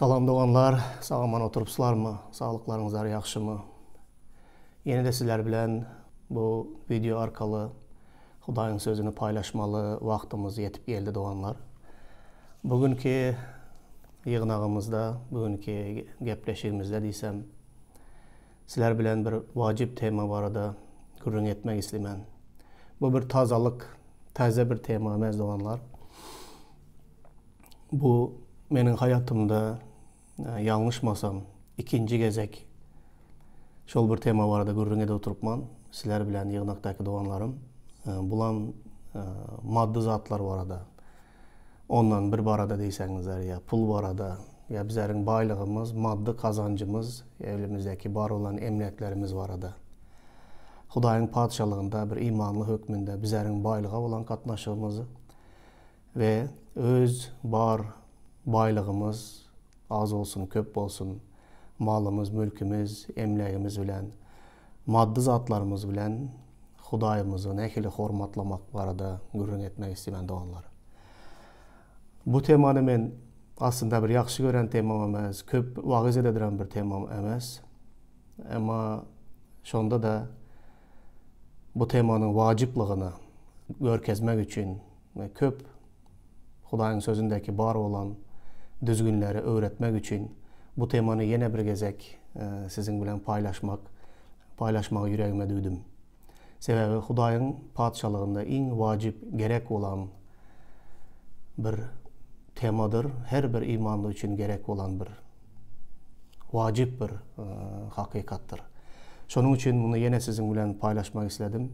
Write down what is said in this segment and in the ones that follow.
Salam doğanlar, sağaman oturupsılarmı? Sağlıklarınızlar yaxşımı? Yeni de sizler bilen bu video arkalı Hudayın sözünü paylaşmalı vaxtımız yetip geldi doğanlar. Bugünkü yığınağımızda, bugünkü gepleşigimizde diysem, sizler bilen bir vacip tema barada gürrün etmek istemen. Bu bir tazalık, taze bir tema emez doğanlar. Bu menin hayatımda yanlışmasam ikinci gezek şol bir tema barada gürrüngede oturupman. Sizler bilen yığınaktaki doğanlarım. Bulan maddi zatlar barada. Ondan bir barada deysengizler ya pul barada ya bizlerin baylığımız, maddi kazancımız, evlimizdeki bar olan emniyetlerimiz barada. Hudayın padişalığında bir imanlı hükmünde bizlerin baylığa olan katnaşığımızı ve öz bar baylığımız az olsun, köp olsun, malımız, mülkümüz, emlakimiz bilen, maddi zatlarımız bilen Hudayımızı nekili hormatlamak barada gürrün etmek istemen doğanlar. Bu temanı men aslında bir yaxşı gören temam emez, köp vagiz edilen bir temam emez. Ama şonda da bu temanın vaciplığını görkezmek için ve köp Hudayın sözündeki bar olan düzgünleri öğretmek için bu temanı yine bir gezek sizin bilen paylaşmak yüreğime duydum. Sebebi Hudayın padişalığında en vacip gerek olan bir temadır. Her bir imanlı için gerek olan bir vacip bir hakikattır. Şunun için bunu yine sizin bilen paylaşmak istedim.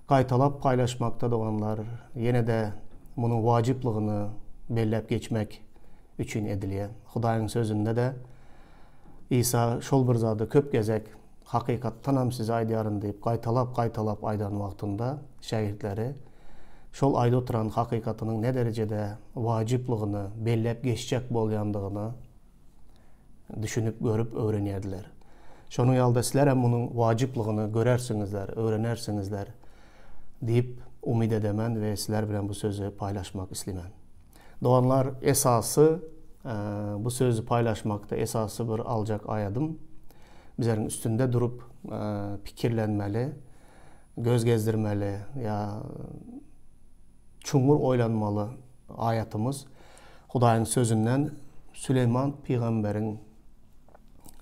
Qaytalap paylaşmakta da olanlar yine de bunun vaciplığını bellep geçmek için ediliye. Hudayın sözünde de İsa şol bir zadı köp gezek hakikattan ham size aydıyarın deyip qaytalap aydan vaktında şehitleri şol ayda oturan hakikatının ne derecede vaciplığını bellep geçecek bolýandığını düşünüp görüp öğrenýärdiler. Şonun ýalda sizler hem bunun vaciplığını görersinizler, öğrenersinizler deyip umid edemen ve sizler bilen bu sözü paylaşmak istemen. Doğanlar esası bu sözü paylaşmakta esası bir alacak ayadım. Bizlerin üstünde durup fikirlenmeli, göz gezdirmeli ya çungur oylanmalı ayatımız Hudayın sözünden Süleyman Peygamber'in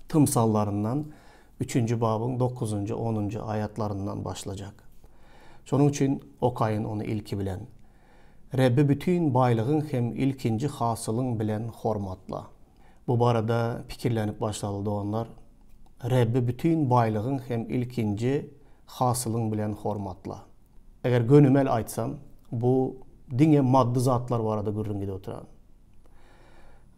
tımsallarından 3. babın 9. 10. ayatlarından başlayacak. Şonun için okayın onu ilki bilen. Rebbi bütün baylığın hem ilkinci hasılın bilen hormatla. Bu barada fikirlenip başladı doğanlar. Rebbi bütün baylığın hem ilkinci hasılın bilen hormatla. Eğer gönümel aytsam, bu dine maddi zatlar barada gürrüngede oturan.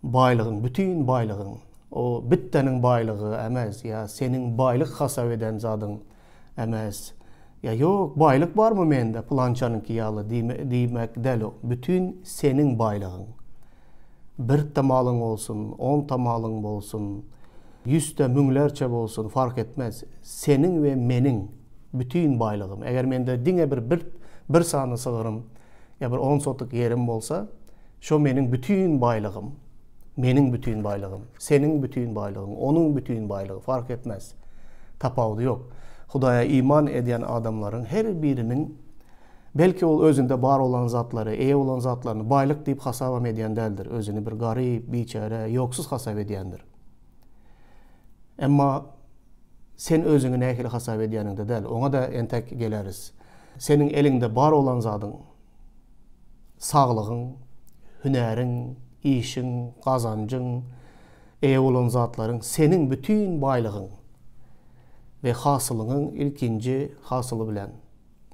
Baylığın, bütün baylığın, o bittenin baylığı emez ya senin baylık hasap eden zadın emez. Ya yok baylık var mı mende plançanınki yalı demek del o. Bütün senin baylığın. Bir tamalın olsun, 10 tamalın olsun, 100 münglerçe olsun fark etmez. Senin ve menin bütün baylığım. Eğer mende dine bir sanı sığırım ya bir 10 sotuk yerim olsa, şu menin bütün baylığım. Menin bütün baylığım, senin bütün baylığın, onun bütün baylığı fark etmez. Tapavdı yok. Hudaya iman eden adamların her birinin belki o özünde bar olan zatları, iyi olan zatlarını baylık deyip hasap ediyen değildir. Özünü bir garip, biçare, yoksuz hasap ediyendir. Ama sen özünü nekili hasap ediyenin de değil. Ona da entek geleriz. Senin elinde bar olan zatın, sağlığın, hünerin, işin, kazancın, iyi olan zatların, senin bütün baylığın ve hasılının ilkinci hasılı bilen,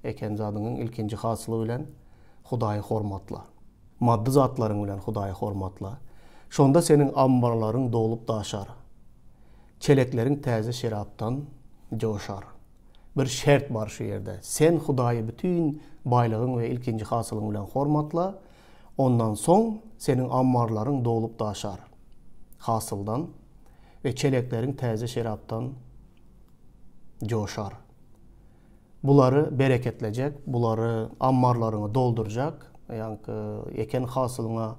eken zadının ilkinci hasılı bilen Hudayı hormatla. Maddi zatların bilen Hudayı hormatla. Şonda senin ambarların dolup daşar. Çeleklerin täze şeraptan coşar. Bir şert var şu yerde. Sen Hudayı bütün baylığın ve ilkinci hasılın bilen hormatla. Ondan son senin ammarların dolup daşar. Hasıldan ve çeleklerin täze şeraptan coşar. Buları bereketlecek, buları ammarlarını dolduracak. Yani eken hasılına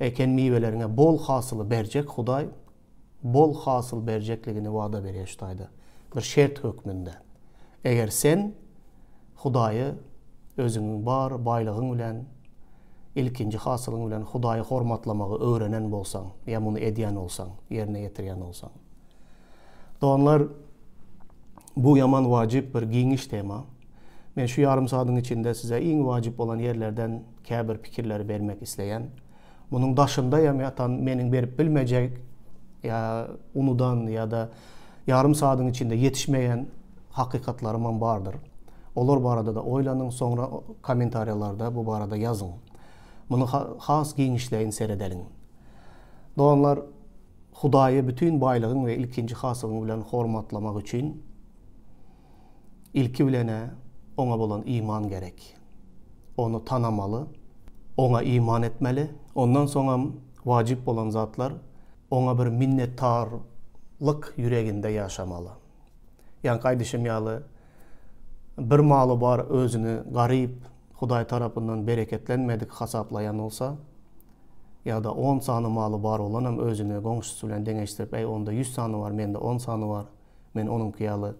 eken meyvelerine bol hasılı bercek Huday, bol hasıl bercekligini vada veriyor Şutayda. Bir şert hükmünde. Eğer sen Hudayı özünün bar baylığın bilen, ilkinci hasılın bilen Hudayı hormatlamağı öğrenen bolsan, ya bunu ediyen olsan, yerine getiriyen olsan. Doğanlar bu yaman vacip bir giyiniş tema. Ben şu yarım saatın içinde size en vacip olan yerlerden kəbir fikirleri vermek isteyen, bunun daşında yatan menin berip bilmeyecek ya unudan ya da yarım saatin içinde yetişmeyen hakikatlarım vardır. Olur bu arada da oylanın, sonra komentaryalarda bu arada yazın. Bunu has giyinişleyin seyredelim. Doğanlar Hudayı bütün baylığın ve ilkinci hasılın bilen hormatlamak için ilki bilene ona bolan iman gerek. Onu tanımalı, ona iman etmeli. Ondan sonra vacip olan zatlar ona bir minnettarlık yüreğinde yaşamalı. Yani kardeşim yalı bir malı var özünü garip Huday tarafından bereketlenmedik hasaplayan olsa ya da 10 sanı malı var olanam özünü komşusu bilen deneştirip onda 100 sanı var, mende 10 sanı var, men onun kıyalı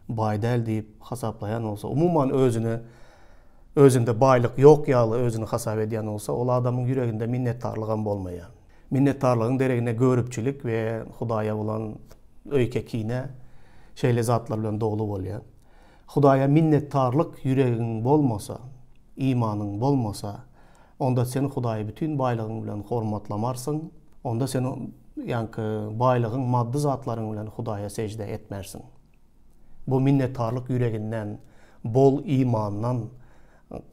baydel deyip hasaplayan olsa, umuman özünde baylık yok yalı özünü hasap ediyen olsa, o adamın yüreğinde minnettarlığın bolmaya. Minnettarlığın deregine görüpçülük ve Hudaya olan öykekine şeyle zatlar bilen dolu bolya. Hudaya minnettarlık yüreğin bolmasa, imanın bolmasa, onda sen Hudayı bütün baylığın bilen hormatlamarsın. Onda sen yankı baylığın maddi zatların bilen Hudaya secde etmersin. Bu minnettarlık yüreğinden, bol imandan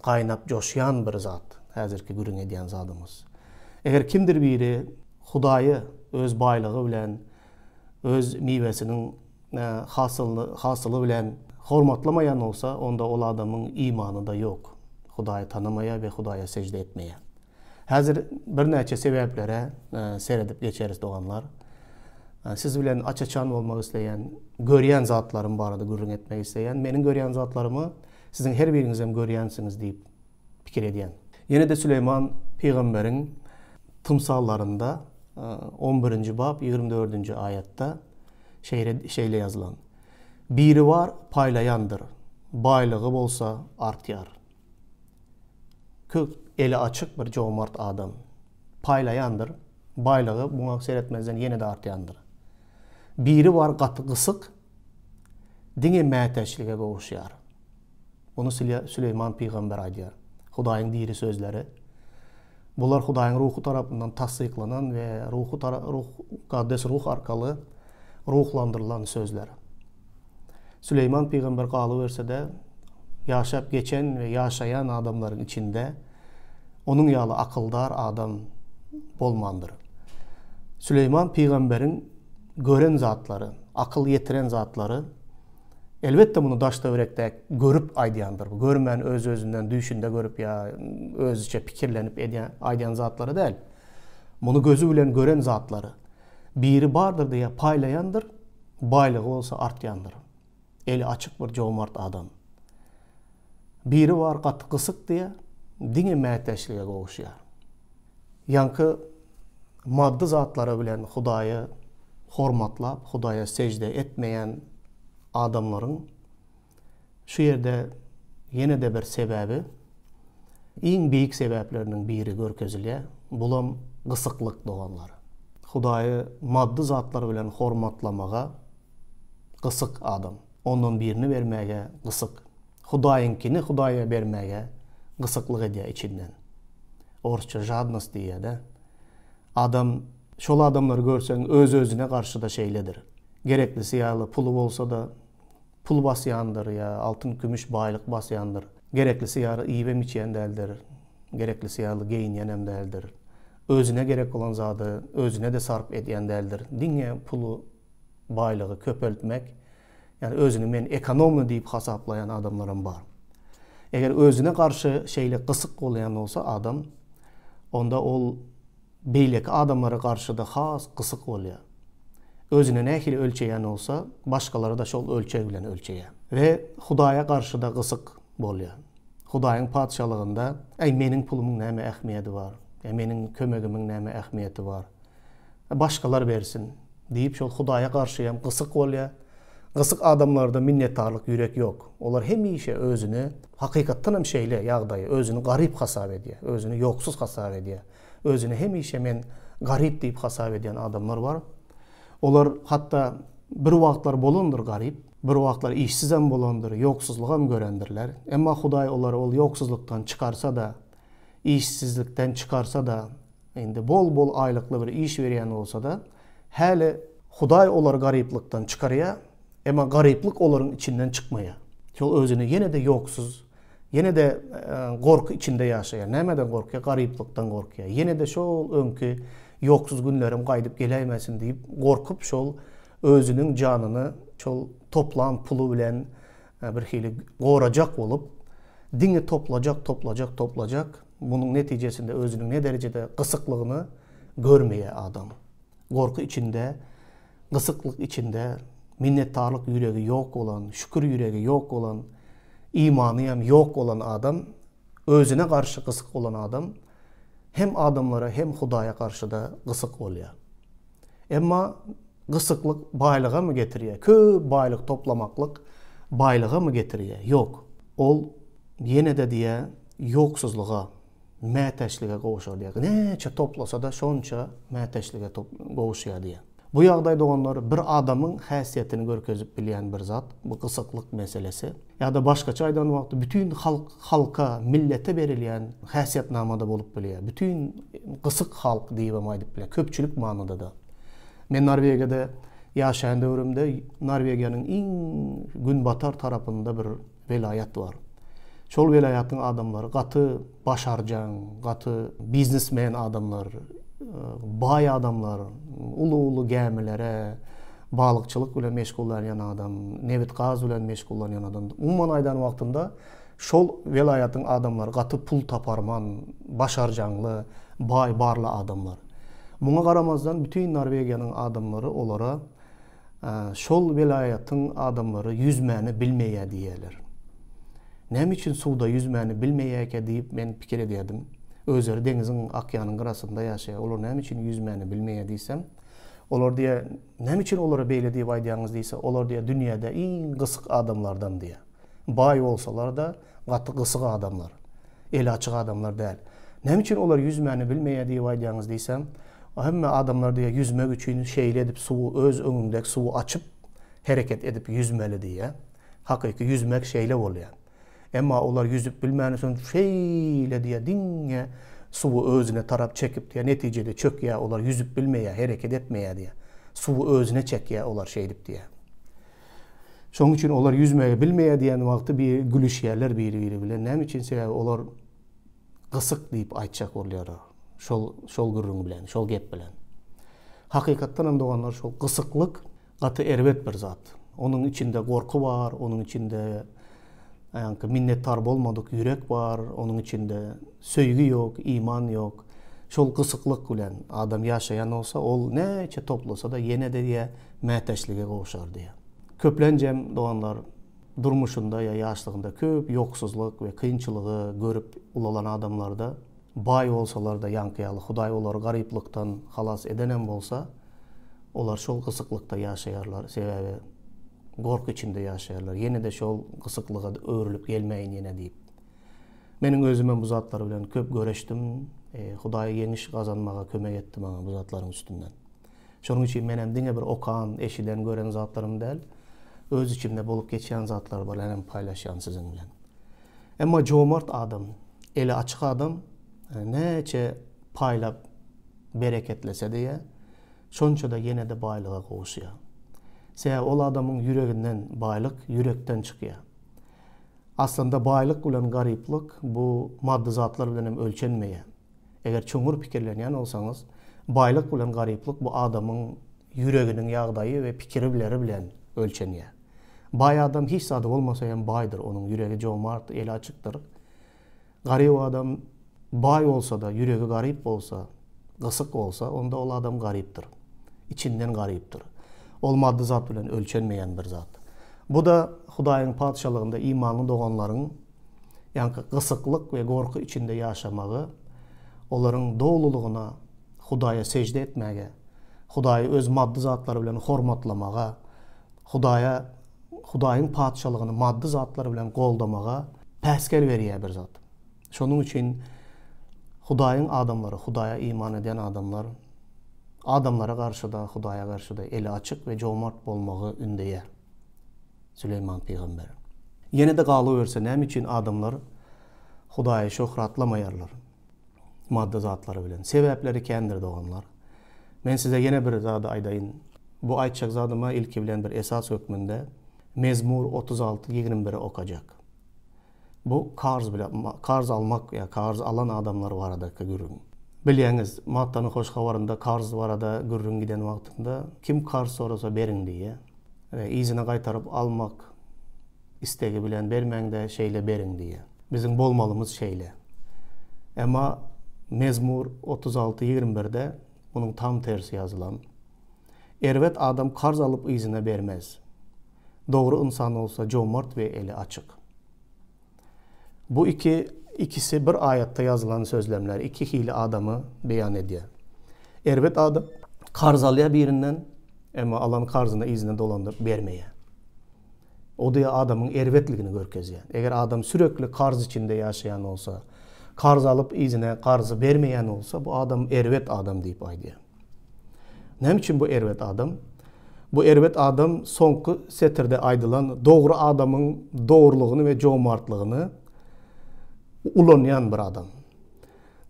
kaynap coşyan bir zat. Hazırki gürün ediyen zatımız. Eğer kimdir biri Hudayı öz baylığı bilen, öz meyvesinin hasılı bilen hormatlamayan olsa, onda o adamın imanı da yok. Hudayı tanımaya ve Hudaya secde etmeye. Hazır bir neçe sebeplere seyredip geçeriz doğanlar. Siz bilen açaçan olmak isteyen, görüyen zatlarım barada gürün etmek isteyen, benim görüyen zatlarımı sizin her biriniz hem görüyensiniz deyip fikir ediyen. Yine de Süleyman Peygamber'in tımsallarında 11. bab 24. ayette şeyle yazılan. Biri var paylayandır, baylığı olsa artyar. Kök eli açık bir cömert adam. Paylayandır, baylığı buna seyretmezden yine de artyandır. Biri var katı kısık, dine məteşliğe kavuşuyar. Bunu Süleyman Peygamber aydiyor. Hudayın diri sözleri. Bunlar Hudayın ruhu tarafından tasdiklanan ve kaddes ruh arkalı ruhlandırılan sözler. Süleyman Peygamber kalı verse de yaşayıp geçen ve yaşayan adamların içinde onun yalı akıldar adam bolmandır. Süleyman Peygamber'in gören zatları, akıl yetiren zatları elbette bunu daşta örekte görüp aydiyandır. Görmen öz özünden düşünde görüp ya özüce fikirlenip aydiyan zatları değil. Bunu gözü bilen gören zatları. Biri bardır diye paylayandır, baylığı olsa artyandır. Eli açık bir cömert adam. Biri var katı kısık diye dine məteşliğe kavuşuyar. Yankı maddi zatları bilen Hudayı hormatlap, Hudaya secde etmeyen adamların şu yerde yine de bir sebebi, en büyük sebeplerinin biri görkezilye, bulam kısıklık doğanları. Hudayı maddi zatları bilen hormatlamağa kısık adam. Onun birini vermeye kısık. Hudayınkini Hudaya vermeye kısıklık ediyor içinden. Orçça jadnost diye de. Adam, şol adamları görsen öz özüne karşı da şeyledir. Gerekli siyahlı pulu olsa da pul basyandır ya, altın gümüş baylık basyandır. Gerekli siyahlı iyivem içiyen değildir. Gerekli siyahlı giyinyen hem değildir. Özüne gerek olan zadı, özüne de sarp ediyen değildir. Dinle pulu baylığı köpeltmek, yani özünü men ekonomlu deyip hasaplayan adamlarım var. Eğer özüne karşı şeyle kısık olayan olsa adam, onda ol beylek adamlara karşı da has kısık oluyor. Özüne nehili ölçeyen olsa, başkaları da şol ölçek bilen ölçeye. Ve Hudaya karşı da kısık oluyor. Hudayın padişalığında, menin pulumun neme ehmiyeti var. Menin kömegimin näme ähmiýeti bar. Başgalar bersin diýip şol Hudaýa garşy hem gysyk bolýar. Gysyk adamlarda minnetdarlyk ýürek ýok. Olar hemişe özüni hakykatdan hem şeýle ýagdaýy, özüni garyp hasap edýär, özüni ýoksuz hasap edýär. Özüni hemişe men garyp diýip hasap edýän adamlar bar. Olar hatda bir wagtlar bolandyr garyp, bir wagtlar işsiz hem bolandyr, ýoksuzlyk hem görendirler. Emma Hudaý olary ol ýoksuzlukdan çykarsa da, işsizlikden çykarsa da, indi bol aýlykly bir iş berýän bolsa da, häli Hudaý olar garyplykdan çykarýar, emma garyplyk olaryň içinden çykmaýar. Şol özüni ýene de ýoksuz, ýene de gorku içinde ýaşaýar. Nämeden gorkýar? Garyplykdan gorkýar. Ýene de şol öňkü ýoksuz günlerim gaýdyp gelýmesin diýip gorkup şol özüniň janyny şol toplan pulu bilen bir hili gorajak bolup diňe toplajak. Bunun netijesinde özünün ne derecede gysyklygyny görmeýär adam. Gorku içinde, gysyklyk içinde, minnetdarlyk ýüregi ýok bolan, şükür ýüregi ýok bolan, imany hem ýok bolan adam, özüne garşy gysyk bolan adam, hem adamlara hem Hudaýa garşy da gysyk bolýar. Emma gysyklyk baýlyga mı getirýär? Köp baýlyk toplamaklyk baýlyga mı getirýär? Ýok. Ol ýene de diýär ýoksuzlyga, mäteşlige gowuşar diýär. Neçe toplasa da şonça mäteşlige gowuşýar diýär. Bu ýagdaýda onlar bir adamyň häsiýetini görkezip bilýän bir zat, bu gysyklyk meselesi. Ýa-da başgaça aýdanmakda bütün halka, millete berilýän häsiýetnamada bolup bilýär. Bütün gysyk halk diýip aýdyp bilýär. Köpçülik manada da. Men Norwegiýada ýaşaýan döwrümde Norwegiýanyň iň günbatar tarapynda bir welaýat bar. Şol welaýatyň adamlary gaty başarjan, gaty biznesmen adamlar, bay adamlar, ulu gemilere, balıkçılık bilen meşgullanýan adam, nebit gaz bilen meşgullanýan adam. Umman aýdan wagtynda şol welaýatyň adamlary gaty pul taparman, başarjanly, bay barly adamlar. Muňa garamazdan bütün Norwegiýanyň adamlary olara şol welaýatyň adamlary yüzmäni bilmeýär diýerler. Näme üçin suwda yüzmäni bilmeýärke diýip men pikir edýärdim. Özleri deniziň, akýanyň garasynda ýaşaýar. Olar näme üçin yüzmäni bilmeýär diýsem, olar diýär, näme üçin olara beýle diýip aýdýaňyz diýse, olar diýär dünýäde iň gysyk adamlardan diýär. Bay bolsalar da gaty gysyk adamlar, el açyk adamlar däl. Näme üçin olar yüzmäni bilmeýär diýip aýdýaňyz diýsem, hemme adamlar diýär yüzmek üçin şeýle edip suwu öz öňündäki suwu açyp hereket edip yüzmeli diýär. Hakyky yüzmek şeýle bolýar. Emma olar yüzüp bilmäni soň şeýle diýär diňe suwu özüne tarap çekip diýär, netijede çökýär, olar yüzüp bilmeýär, hereket etmeýär diýär. Suwu özüne çekýär olar şeýdip diýär. Şoň üçin olar yüzmeýi bilmeýär diýen wagty bir gülüşýärler biri-biri bilen. Näme üçin sebäbi olar gysyk diýip aýtjak bolýar. Şol gürrüň bilen, şol gep bilen. Hakykatdan hem doganlar şol gysyklyk gaty erbet bir zat. Onuň içinde gorku bar, onuň içinde minnettar bolmadyk ýürek bar, onuň içinde söýgü ýok, iman ýok. Şol gysyklyk bilen adam ýaşaýan bolsa, ol neçe toplasa da ýene de diýär mäteşlige gowuşar diýär. Köplenjem doganlar durmuşunda ýa ýaşlygynda köp ýoksuzlyk we kynçylygy görüp ulalan adamlarda bay bolsalar da ýankyýaly Hudaý olary garyplykdan halas edenen bolsa, olar şol gysyklykda ýaşaýarlar, sebäbi gorku içinde ýaşaýarlar. Ýene de şol gysyklyga öwrülip gelmeýin ýene diýip. Meniň özüme bu zatlar bilen köp göreşdim. Hudaý ýeňiş gazanmaga kömek etdi maňa bu zatlaryň üstünden. Şonuň üçin men hem diňe bir okan, eşiden gören zatlarym däl, öz içimde bolup geçen zatlar bar, hem paýlaşýan siziň bilen. Emma jomart adam, eli açyk adam, neçe paýlap bereketlese diýe, şonça da ýene de baýlyga gowuşýar. Sebäbi ol adamyň ýüreginden baýlyk ýürekden çykýar. Aslında baýlyk bilen garyplyk bu maddi zatlar bilen hem ölçenmeýär. Eger çoňur pikirlenýän bolsaňyz, baýlyk bilen garyplyk bu adamyň ýüreginiň ýagdaýy we pikirleri bilen ölçenýär. Bay adam hiç zady bolmasa hem baýdyr, onuň ýüregi jomart, eli açykdyr. Garyp adam bay bolsa da, ýüregi garyp bolsa, gysyk bolsa, onda ol adam garypdyr. İçinden garypdyr. Ol maddi zat bilen ölçenmeýän bir zat. Bu da Hudaýyň padşalygynda imanly doganlaryň ýa-ni gysyklyk we gorku içinde ýaşamagy, Olaryň dowlulugyna, Hudaýa sejde etmäge, Hudaýy öz maddi zatlary bilen hormatlamaga, Hudaýyň padşalygyny maddi zatlary bilen goldamaga päsker berýär bir zat. Şonuň üçin Hudaýyň adamlary, Hudaýa iman eden adamlara garşyda, Hudaýa garşyda eli açyk we jomart bolmagy ündeýär. Süleyman peýgamber. Ýene de galy berse, näme üçin adamlar Hudaýy şöhratlamaýarlar? Maddi zatlary bilen. Sebäpleri kendir doganlar. Men size ýene bir zady aýdaýyn. Bu aýtjak zadyma ilki bilen bir esas hökmünde Mezmur 36-21 okajak. Bu karz almak ya karz alan adamlar barada görün. Bilýäňiz, mattany hoş habarynda karz barada görün giden wagtynda kim karz sorasa beriň diýe. Izine gaýtaryp almak istegi bilen bermäňde şeýle beriň diýe. Bizim bolmalymyz şeýle. Emma Mezmur 36-21'de bunun tam tersi yazılan. Ervet adam karz alıp izine bermez. Doğru insan olsa jomart ve eli açık. Bu ikisi bir ayette yazılan sözlemler iki hili adamı beyan ediyor. Ervet adam karz alıyor birinden ama alan karzını izine dolandırıp vermeye. O da adamın ervetligini görkeziyor. Eğer adam sürekli karz içinde yaşayan olsa, karz alıp izine karzı vermeyen olsa bu adam ervet adam deyip aydiyor. Ne için bu ervet adam? Bu ervet adam sonku setirde aydılan doğru adamın doğruluğunu ve jomartlığını ulanayan bir adam.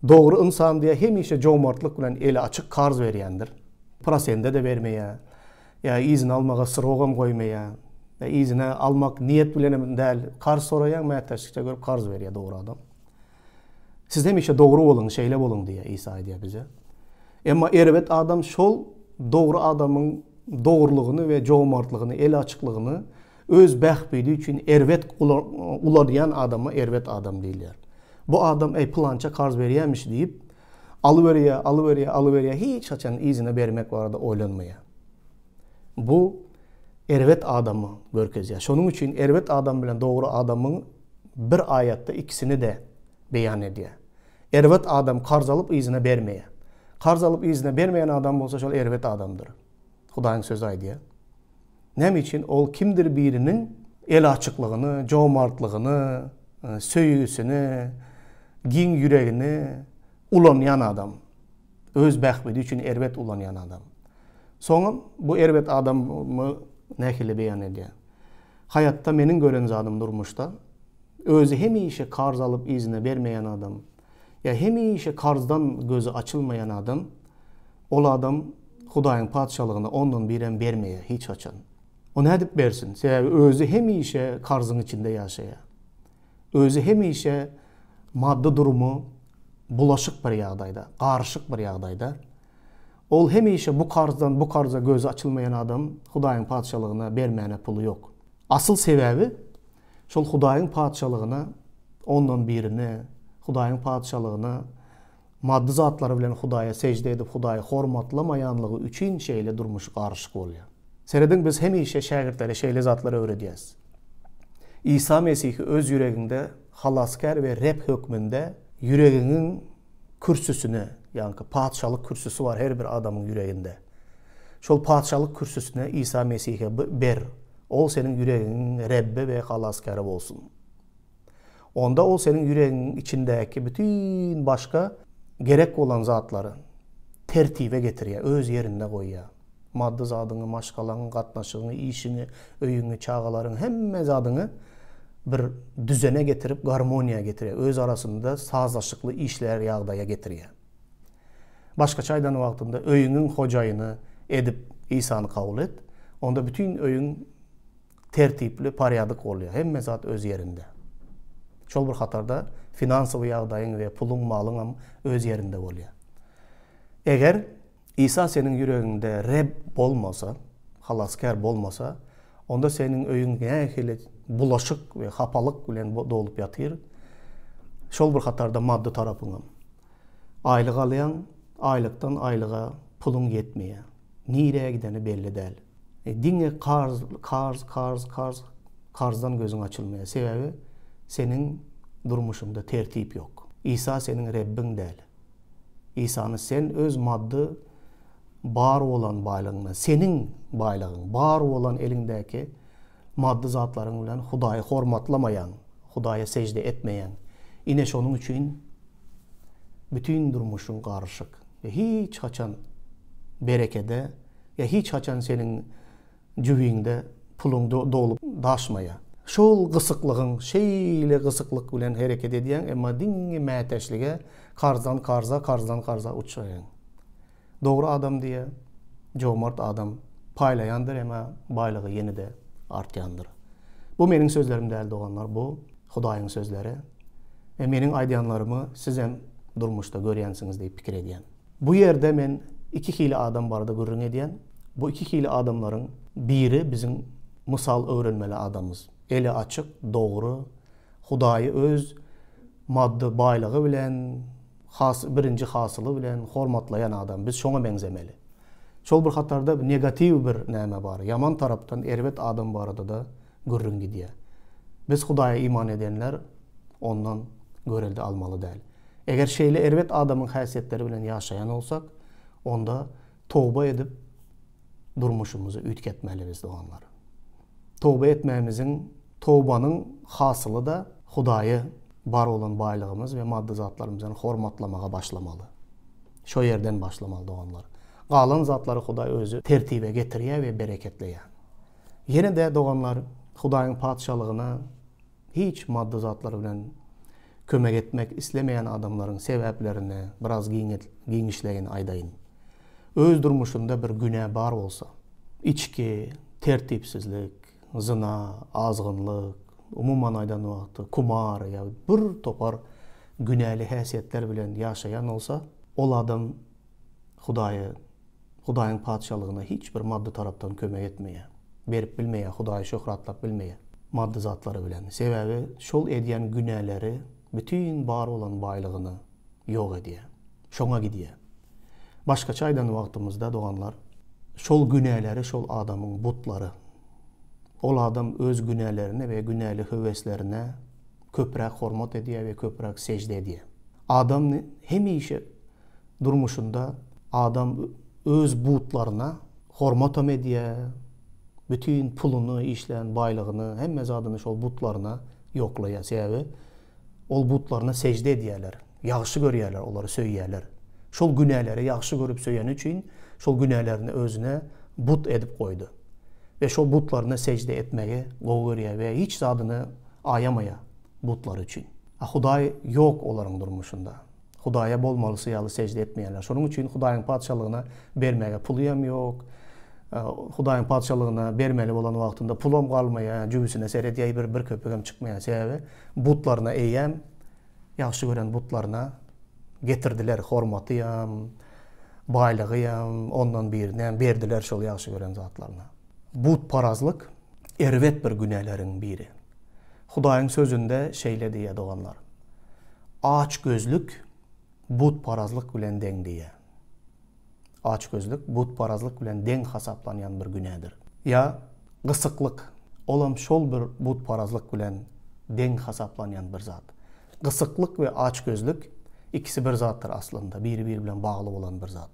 Doğru insan diye hemişe jomartlık bilen eli açık karz veriyendir. Prasende de vermeye, ya izin almağa sırogam koymaya, ya izine almak niyet bilen değil, karz sorayan məhətəşlikçe görüp karz veriyor doğru adam. Siz hemişe doğru olun, şeyle olun diye İsa diye bize. Ama ervet adam şol doğru adamın doğruluğunu ve jomartlığını, el açıklığını öz bəxbidi üçün ervet uladayan adama ervet adam deyirlər. Bu adam plança karz veriyəmiş deyip alıveriya hiç açan izine vermek var da oylanmaya. Bu ervet adamı görkeziyor. Şonun için ervet adam bilen doğru adamın bir ayette ikisini de beyan ediyor. Ervet adam karz alıp izine vermeye. Karz alıp izine vermeyen adam olsa şol ervet adamdır. Hudaýyň sözü aýdy. Näme için ol kimdir birinin el açıklığını, jomartlygyny, söýgüsini, giň yüregini ulanayan adam. Öz bəxbidi üçün ervet ulanayan adam. Soňam bu ervet adamı nähili beyan edýär. Hayatta menin gören zadım durmuşda özü hemişe karz alıp izine vermeyen adam, ya hemişe karzdan gözü açılmayan adam, ol adam Hudaýyň padşalygyny ondan biren bermeye hiç açan. O ne edip bersin? Sebäbi özü hemişe karzın içinde yaşaya. Özü hemişe maddi durumu bulaşık bir ýagdaýda, garşyk bir ýagdaýda. Ol hemişe bu karzdan bu karza gözü açılmayan adam Hudaýyň padşalygyna bermäne pulu yok. Asıl sebäbi şol Hudaýyň padşalygyna ondan birini, Hudaýyň padşalygyna maddi zatlary bilen Hudaýa sejde edip Hudaýy hormatlamayanlygy üçin şeýle durmuş garşyk bolýar. Sereden biz hemişe şägirtlere şeýle zatlary öwredýäs. İsa Mesih öz yüreginde halaskar we rep hökmünde yüreginin kürsüsüne, yani padşalyk kürsüsü var her bir adamın yüreginde. Şol padşalyk kürsüsüne İsa Mesih'e ber. Ol senin yüreginin Rebbe ve halaskary bolsun. Onda ol senin yüreginin içindeki bütün başka gerek olan zatları tertibe getiriyor, öz yerinde koyuyor. Maddi zadyny, maşgalaňy, gatnaşygyny, işini, öýüňi, çağalaryň hemme zadyny bir düzene getirip garmoniya getiriyor. Öz arasında sazlaşıklı işler ýagdaýa getiriyor. Başka aýdan wagtynda öýüňiň hojaýyny edip İsa'ny kabul et. Onda bütün öýüň tertipli, paryadyk bolýar. Hemme zat öz yerinde. Şol bir hatarda finansawy ýagdaýyň we puluň, malyň öz yerinde bolýar. Eger İsa senin yüreğinde Reb bolmasa, halaskar bolmasa, onda senin öýüň nähili bulaşık ve hapalık bilen dolup ýatyr. Şol bir hatarda maddi tarapyňam. Aylyk alýan, aylykdan aylyga pulun yetmeýär. Nire gideni belli däl. Diňe karzdan gözüň açylmaýar. Sebäbi senin durmuşunda tertip yok. İsa senin Rebbin däl. İsa'nı sen öz maddi bar olan baylığına, senin baylığın, bar olan elindeki maddi zatların bilen Hudayı hormatlamayan, Hudaya secde etmeyen, ineş onun için bütün durmuşun karışık. Ve hiç haçan berekede, ya hiç haçan senin cüvüğünde pulun dolup daşmaya. Şol gısıklığın, şeyle gısıklık bilen hareket ediyen, ama dingi məteşlige karzdan karza uçayan. Doğru adam diye, cömert adam paylayandır ama baylığı yeni de artyandır. Bu benim sözlerim değerli doğanlar, bu Hudayın sözleri. Ve benim aydayanlarımı siz hem durmuşta görüyorsunuz deyip fikir ediyen. Bu yerde men iki hili adam barada görün ediyen. Bu iki hili adamların biri bizim misal öğrenmeli adamız. Eli açık, doğru, Hudayı öz maddi baylığı bilen, birinci hasılı bilen hormatlayan adam. Biz şona benzemeli. Şol bir hatarda negativ bir näme bar. Yaman taraptan ervet adam barada da görün gidiyor. Biz Hudaya iman edenler ondan görelde almalı değil. Eğer şeyle ervet adamın haysiyetleri bilen yaşayan olsak, onda tövbe edip durmuşumuzu ütketmeliyiz doğanlar. Tövbe etmemizin, tövbanın hasılı da Hudayı bar olan baylığımız ve maddi zatlarımızdan hormatlamağa başlamalı. Şu yerden başlamalı doğanlar. Qalan zatları Huday özü tertibe getiriyor ve bereketliyor. Yine de doğanlar Hudayın padişalığına hiç maddi zatları bilen kömek etmek istemeyen adamların sebeplerini biraz giyinişleyin aydayın. Öz durmuşunda bir günah bar olsa, içki, tertipsizlik, zina, azgınlık, umuman aydan vakti, kumar ya bir topar günahlı haysiyetler bilen yaşayan olsa, ol adam Hudayın padişalığına hiçbir maddi taraftan kömek etmeye, berip bilmeye, Hudayı şöhratlap bilmeye, maddi zatları bilen. Sebebi şol ediyen günahları bütün bar olan baylığını yok ediyor. Şona gidiyor. Başka çaydan vaktimizde doğanlar, şol günahları, şol adamın butları, ol adam öz günahlarına ve günahlı hüveslerine köprek hormat ediyor ve köprek secde ediyor. Adam hemişe durmuşunda adam öz butlarına hormat ediyor, bütün pulunu, işleyen baylığını, hem mezadını şol butlarına yoklaya. Sebebi ol butlarına secde ediyorlar, yaxşı görüyorlar, onları söyüyorlar. Şol günahları yaxşı görüp söyleyen için şol günahlarını özüne but edip koydu. Ve şol butlarına secde etmeye goğuruyor ve hiç zadını ayamaya butlar için. Huday yok onların durmuşunda. Hudaya bolmalısı yalı secde etmeyenler. Şunun için Hudayın padişalığına vermeye puluyam yok. Hudayın padişalığına vermeli olan vaktinde pulum kalmaya, cübüsüne seyrediye bir köpüğüm çıkmaya sebebi butlarına eyyem, yaxşı gören butlarına getirdiler hormatıyam, baylığıyam, ondan birine verdiler şol yaxşı gören zatlarına. But parazlık ervet bir günahların biri. Hudayın sözünde şeyle diye doğanlar. Aç gözlük but parazlık bilen den diye. Aç gözlük but parazlık bilen den hasaplanayan bir günahdır. Ya gısıklık olam şol bir but parazlık bilen den hasaplanayan bir zat. Gısıklık ve aç gözlük ikisi bir zattır aslında. Biri bilen bağlı olan bir zat.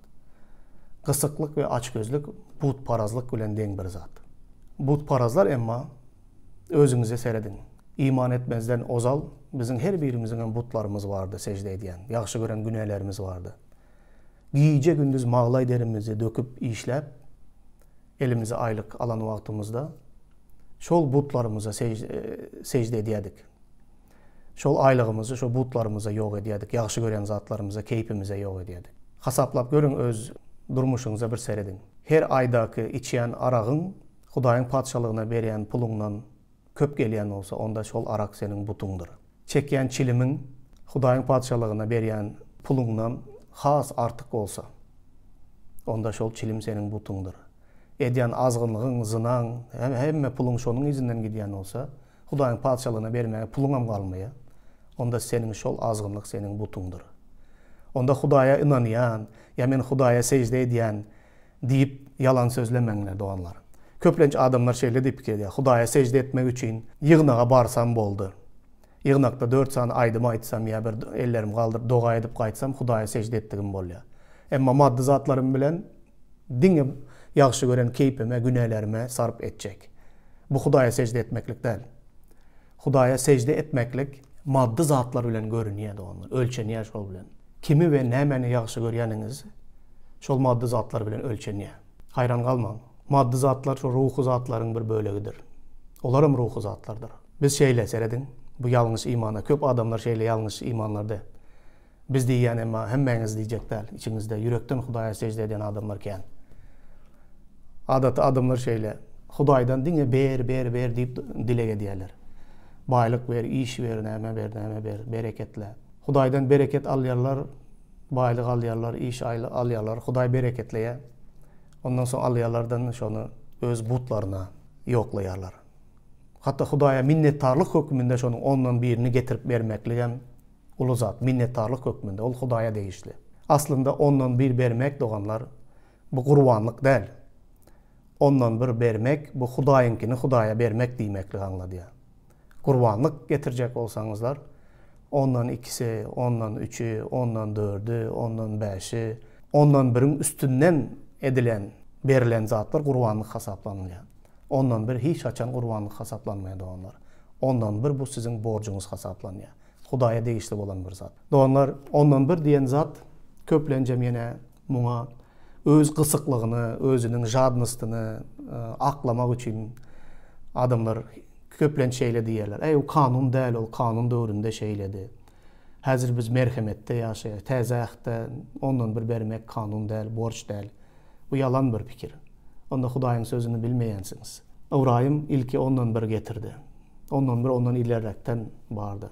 Gısıklık ve aç gözlük but parazlık bilen den bir zat. But parazlar emma özünüze seyredin. İman etmezden ozal bizim her birimizin butlarımız vardı secde ediyen. Yaxşı gören günahlarımız vardı. Giyece gündüz mağlay derimizi döküp işlep elimize aylık alan vaktimizde şol butlarımıza secde ediyadık. Şol aylığımızı, şol butlarımıza yok ediyadık. Yaxşı gören zatlarımıza, keyfimize yok ediyadık. Hasaplap görün öz durmuşunuza bir seyredin. Her aydaki içiyen arağın Hudayın padişalığına veriyen pulundan köp geliyen olsa onda şol arak senin butundur. Çekiyen çilimin Hudayın padişalığına veriyen pulundan has artık olsa onda şol çilim senin butundur. Ediyen azgınlığın, zınan, hem pulun şonun izinden gidiyen olsa Hudayın padişalığına vermeye pulunam kalmaya onda senin şol azgınlık senin butundur. Onda Hudaya inanayan, ya men Hudaya secde ediyen deyip yalan sözlemenler doğanlar. Köplenç adamlar şeyle deyip ki, Hudaya secde etmek için yığınağa barsam boldu. Yığnakta 4 sany aydım aytsam ya bir ellerim kaldırıp doga edip qaytsam Hudaýa secde etdigim bolýar. Emma maddi zatlarım bilen diňe ýagşy gören keypime, günälerime sarp etjek. Bu Hudaýa secde etmeklik däl. Hudaýa secde etmeklik maddi zatlar bilen görünýär onlar, ölçenýär şol bilen. Kimi we nämeni ýagşy görýäniňiz şol maddi zatlar bilen ölçenýär. Hayran galmaň. Maddi zatlar şu ruhu zatlaryň bir bölegidir. Olaram ruhu zatlardır. Biz şeýle seredin, bu ýalňyş imana köp adamlar şeýle ýalňyş imanlarda. Biz diýýän emma hemmeňiz diýjekler, içiňizde ýürekden Hudaýa secde eden adamlar eken. Adatda adamlar şeýle Hudaýdan diňe ber diýip dilege diýerler. Baylyk ber, iş ber, näme ber, bereketler. Hudaýdan bereket alýarlar, baylyk alýarlar, iş alýarlar, Hudaý bereketleýär. Ondan soň alýarlardan şonu öz butlaryna ýoklaýarlar. Hatta Hudaýa minnettarlyk hökmünde şonuň ondan birini getirip bermeklik hem ulu zat, minnettarlyk hökmünde, ol Hudaýa degişli. Aslında ondan bir bermek doganlar, bu gurbanlyk däl. Ondan bir bermek, bu Hudaýynkini Hudaýa bermek diýmeklik aňladýar. Gurbanlyk getirjek bolsaňyzlar, ondan 2'si, ondan 3'ü, ondan 4'ü, ondan 5'i, ondan 1'in üstünden edilen, berilen zatlar gurbanlyk hasaplanýar. Ondan bir hiç açan gurbanlyk hasaplanmaýar doganlar. Ondan bir bu sizin borcuňyz hasaplanýar. Hudaýa degişli bolan bir zat. Doganlar, ondan bir diýen zat köplenjem ýene muňa öz gysyklygyny, özüniň jadnystyny aklamak üçin adamlar köplen şeýle diýerler. Ey o kanun däl, ol kanun döwründe şeýledi. Häzir biz merhemetde ýaşaýar. Täze wagtda ondan bir bermek kanun däl, borç däl. Bu yalan bir pikir. Onda Hudaýyň sözüni bilmeýänsiňiz. Ibrahim ilki ondan bir getirdi. Ondan ilerekten bardy.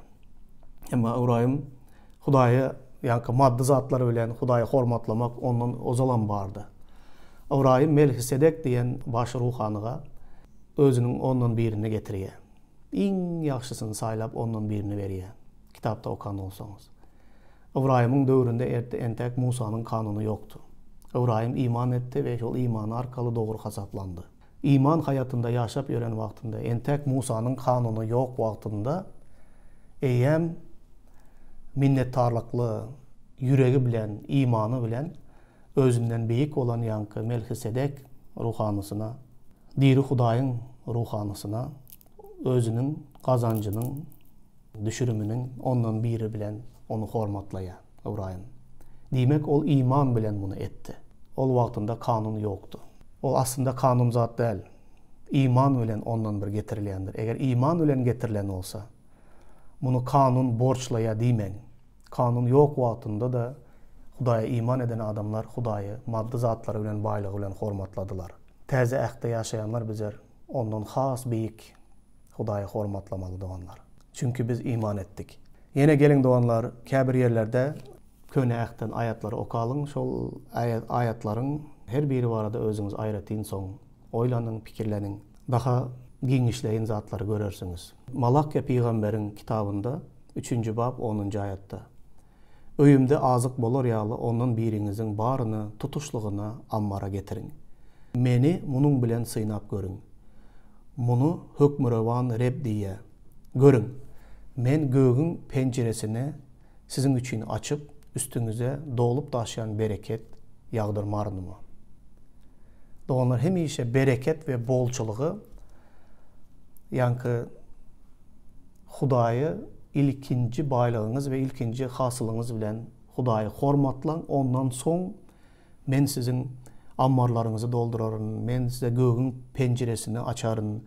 Emma Ibrahim Hudaýy ýa-ni maddi zatlar bilen Hudaýy hormatlamak ondan ozalan bardy. Ibrahim Melkisedek diýen baş ruhanyga özünün ondan birini getirýär. Iň ýagşysyny saýlap ondan birini berýär. Kitapda okan bolsaňyz. Ibrahim'in döwründe entek Musanyň kanuny ýoktu. Ibrahim iman etdi ve şol imany arkaly dogry hasaplandy. İman hayatında ýaşap ýören wagtynda, entek Musanyň kanuny ýok wagtynda eýem minnettarlykly ýüregi bilen, imany bilen özünden beýik olan ýanky Melkisedek ruhanysyna, diri Hudaýyň ruhanysyna özüniň kazanjynyň, düşürüminiň ondan biri bilen onu hormatlaýar Ibrahim. Demek ol iman bilen bunu etdi. Ol wagtynda kanun ýoktu. O aslında kanun zat däl. İman bilen ondan bir getirilýändir. Eger iman bilen getirilen olsa, bunu kanun borçlaya diýmeň. Kanun ýok wagtynda da Hudaýa iman eden adamlar Hudaýy maddi zatlary bilen, baylygy bilen hormatladylar. Täze ähde ýaşaýanlar bizler ondan has beýik Hudaýy hormatlamaly doganlar. Çünkü biz iman etdik. Yine gelin doganlar, käbir ýerlerde köne ähden aýatlary okalyň, şol aýatlaryň her biri barada özüňiz aýratyn soň oýlanyň, pikirleniň, daha giňişleýin zatlary görersiňiz. Malakya peýgamberiň kitabynda 3-nji bab 10-njy aýatda öýümde azyk bolar ýaly ondan biriňiziň baryny tutuşlugyna ammara getiriň. Meni munuň bilen synap görüň. Munu hökmürewan Reb diýe. Görüň. Men gögüň pençeresini sizin üçin açıp üstüňize dolup taşıyan bereket ýagdyrmardymy? Doganlar hemişe bereket ve bolçulugy ýanky Hudaýy ilkinji baylygyňyz ve ilkinji hasylyňyz bilen Hudaýy hormatlaň, ondan soň men sizin ammarlaryňyzy dolduraryn, men size gögüň pençeresini açaryn,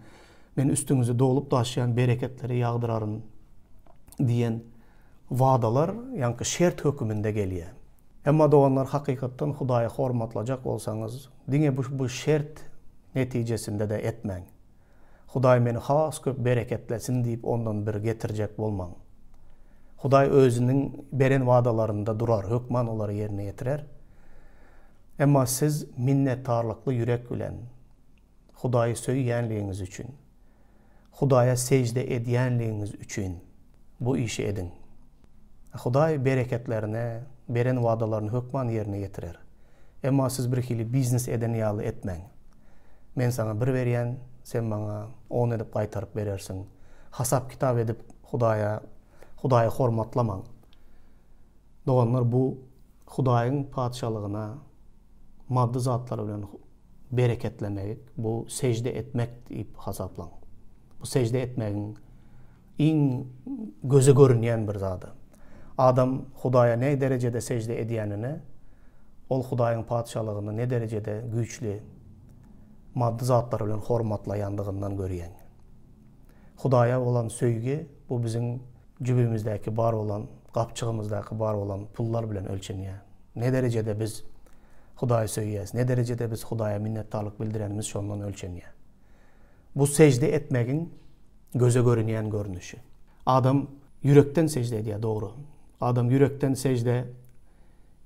men üstüňize dolup taşıyan bereketleri ýagdyraryn diýen wadalar ýanky şert hökmünde gelýär. Emma doganlar hakykatdan Hudaýy hormatlajak bolsaňyz, diňe bu şert netijesinde de etmeň. Hudaý meni has köp bereketlesin diýip ondan bir getirjek bolmaň. Hudaý özüniň beren wadalarynda durar, hökman olary ýerine ýetirer. Emma siz minnettarlykly ýürek bilen Hudaýy söýýänligiňiz üçin, Hudaýa secde edýänligiňiz üçin bu işi edin. Hudaý bereketlerine, beren wadalaryny hökman ýerine ýetirer. Emma siz bir hili biznes eden ýaly etmeň. Men sana bir berýän, sen bana 10 edip qaytaryp berersiň. Hasap kitap edip Hudaýa Hudaýy hormatlamaň. Doganlar bu Hudaýyň padşalygına maddi zatlar bilen bereketlemek, bu secde etmek diýip hasaplan. Bu secde etmegiň iň göze görünýän bir zady. Adam Hudaýa ne derecede secde edýänini, ol Hudaýyň padşalygyny ne derecede güýçli maddi zatlar bilen hormatlaýandygyndan görýän. Hudaýa olan söýgi bu biziň jübimizdäki bar olan, gapçygymyzdäki bar olan pullar bilen ölçenýär. Ne derecede biz Hudaýy söýýäs, ne derecede biz Hudaýa minnetdarlyk bildirenimiz şondan ölçenýär. Bu secde etmegiň göze görünýän görnüşi. Adam yürekten secde edýär, dogry. Adam yürekten secde